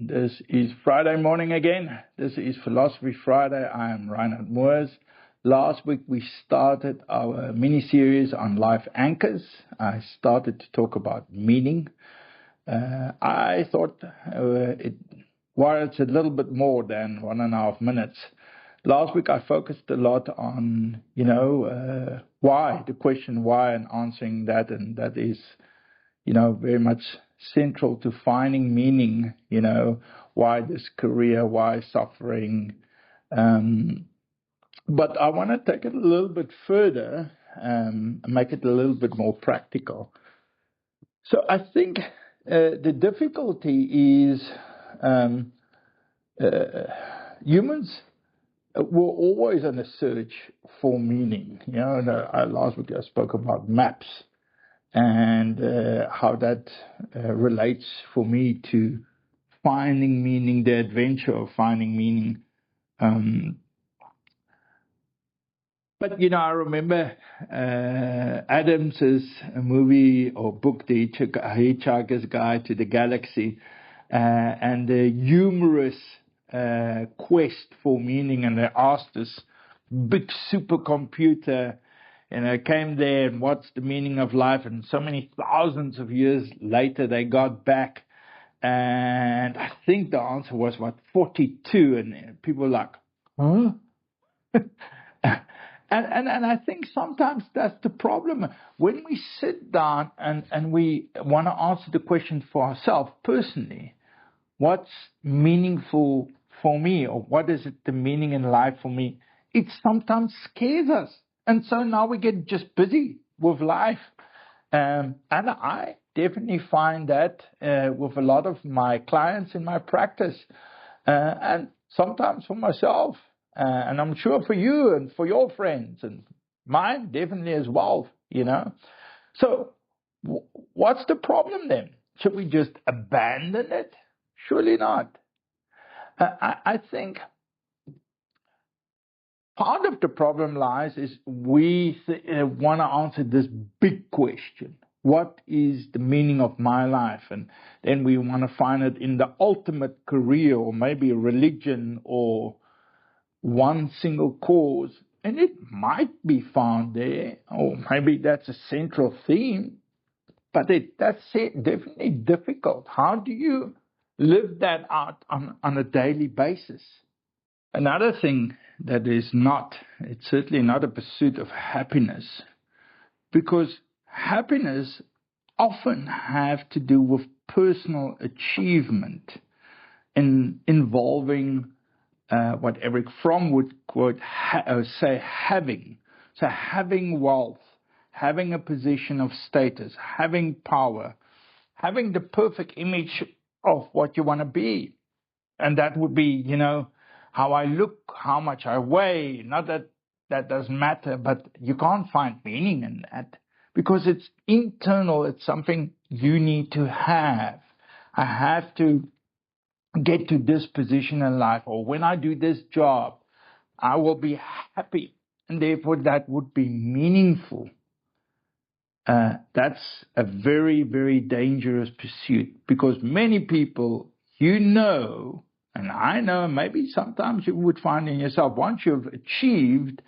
This is Friday morning again. This is Philosophy Friday. I am Reinhard Moers. Last week we started our mini-series on life anchors. I started to talk about meaning. I thought it warrants a little bit more than 1.5 minutes. Last week I focused a lot on, why, the question why, and answering that, and that is, very much central to finding meaning, why this career, why suffering. But I want to take it a little bit further and make it a little bit more practical. So I think the difficulty is humans were always on a search for meaning. Last week I spoke about maps and how that relates for me to finding meaning, the adventure of finding meaning. But, I remember Adams's movie or book, The Hitchhiker's Guide to the Galaxy, and the humorous quest for meaning. And they asked this big supercomputer, came there and what's the meaning of life? And so many thousands of years later, they got back. And I think the answer was, 42? And people were like, huh? And I think sometimes that's the problem. When we sit down and we want to answer the question for ourselves personally, what's meaningful for me, or what is it the meaning in life for me? It sometimes scares us. And so now we get just busy with life. And I definitely find that with a lot of my clients in my practice, and sometimes for myself, and I'm sure for you and for your friends and mine definitely as well, So what's the problem then? Should we just abandon it? Surely not. I think part of the problem lies is we want to answer this big question. What is the meaning of my life? And then we want to find it in the ultimate career, or maybe a religion, or one single cause. And it might be found there, or maybe that's a central theme, but that's definitely difficult. How do you live that out on a daily basis? Another thing that is it's certainly not a pursuit of happiness, because happiness often have to do with personal achievement involving what Eric Fromm would quote, say having. So having wealth, having a position of status, having power, having the perfect image of what you want to be. And that would be, how I look, how much I weigh. Not that doesn't matter, but you can't find meaning in that because it's internal. It's something you need to have. I have to get to this position in life, or when I do this job, I will be happy. And therefore that would be meaningful. That's a very, very dangerous pursuit, because many people, and I know, maybe sometimes you would find in yourself, once you've achieved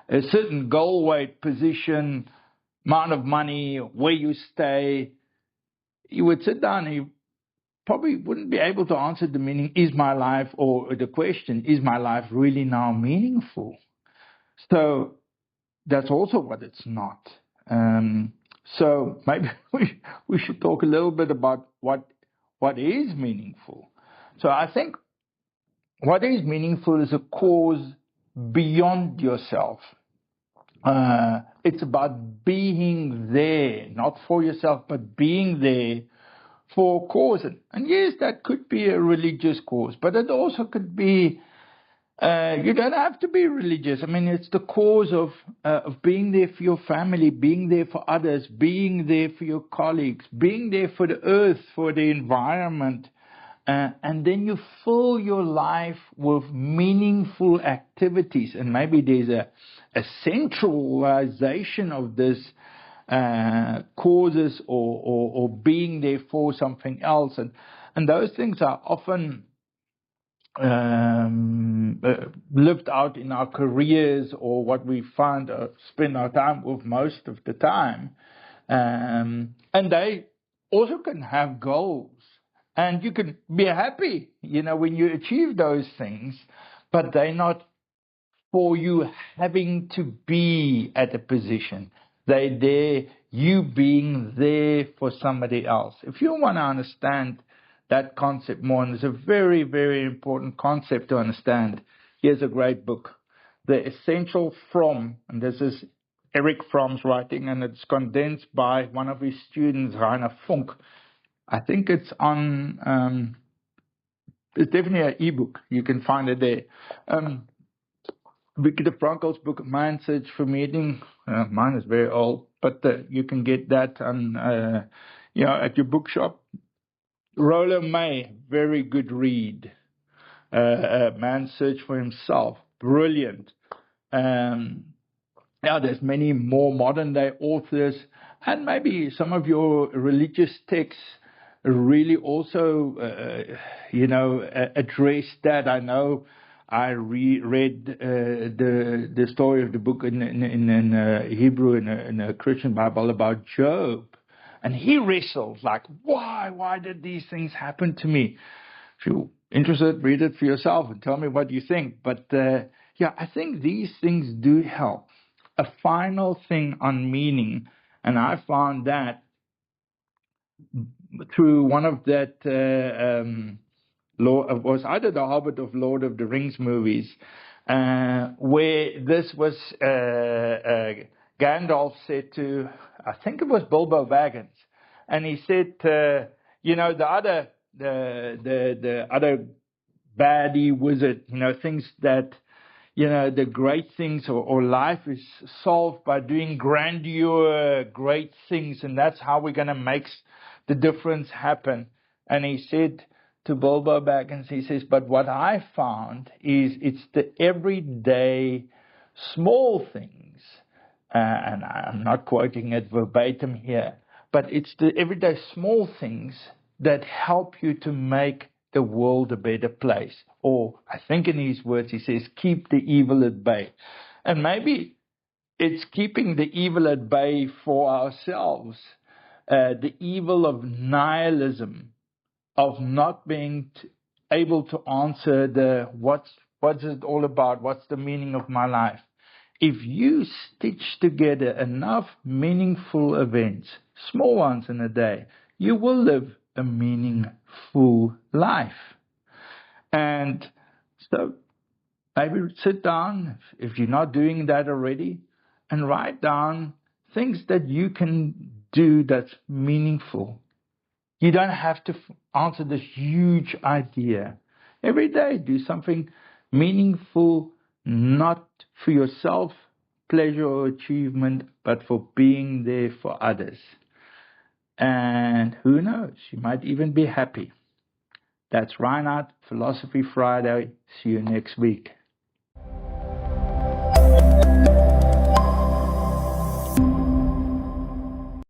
a certain goal weight, position, amount of money, where you stay, you would sit down and you probably wouldn't be able to answer the meaning, is my life, or the question, is my life really now meaningful? So that's also what it's not. So maybe we should talk a little bit about what is meaningful. So I think what is meaningful is a cause beyond yourself. It's about being there, not for yourself, but being there for a cause. And yes, that could be a religious cause, but it also could be, you don't have to be religious. I mean, it's the cause of being there for your family, being there for others, being there for your colleagues, being there for the earth, for the environment. And then you fill your life with meaningful activities. And maybe there's a centralization of this causes or being there for something else. And And those things are often lived out in our careers, or what we find spend our time with most of the time. And they also can have goals, and you can be happy, when you achieve those things, but they're not for you having to be at a position. They're there, you being there for somebody else. If you want to understand that concept more, and it's a very, very important concept to understand, here's a great book, The Essential From, and this is Eric Fromm's writing, and it's condensed by one of his students, Rainer Funk. I think it's on, it's definitely an ebook. You can find it there. Viktor Frankl's book, Man's Search for Meaning. Mine is very old, but you can get that on, at your bookshop. Rollo May, very good read. Man's Search for Himself, brilliant. There's many more modern day authors, and maybe some of your religious texts really also, address that. I know I read the story of the book in Hebrew in a Christian Bible about Job, and he wrestles like, why did these things happen to me? If you're interested, read it for yourself and tell me what you think. But I think these things do help. A final thing on meaning, and I found that through one of that was either the Hobbit or Lord of the Rings movies, where this was Gandalf said to, I think it was Bilbo Baggins, and he said, the other baddie wizard, things that, the great things or life is solved by doing grandeur, great things, and that's how we're going to make the difference happen. And he said to Bilbo Baggins, he says, but what I found is it's the everyday small things, and I'm not quoting it verbatim here, but it's the everyday small things that help you to make the world a better place. Or I think in his words, he says, keep the evil at bay. And maybe it's keeping the evil at bay for ourselves. The evil of nihilism, of not being able to answer what's it all about, what's the meaning of my life. If you stitch together enough meaningful events, small ones in a day, you will live a meaningful life. And so maybe sit down, if you're not doing that already, and write down things that you can do that's meaningful. You don't have to answer this huge idea. Every day, do something meaningful, not for yourself, pleasure or achievement, but for being there for others. And who knows, you might even be happy. That's Reinhard, Philosophy Friday. See you next week.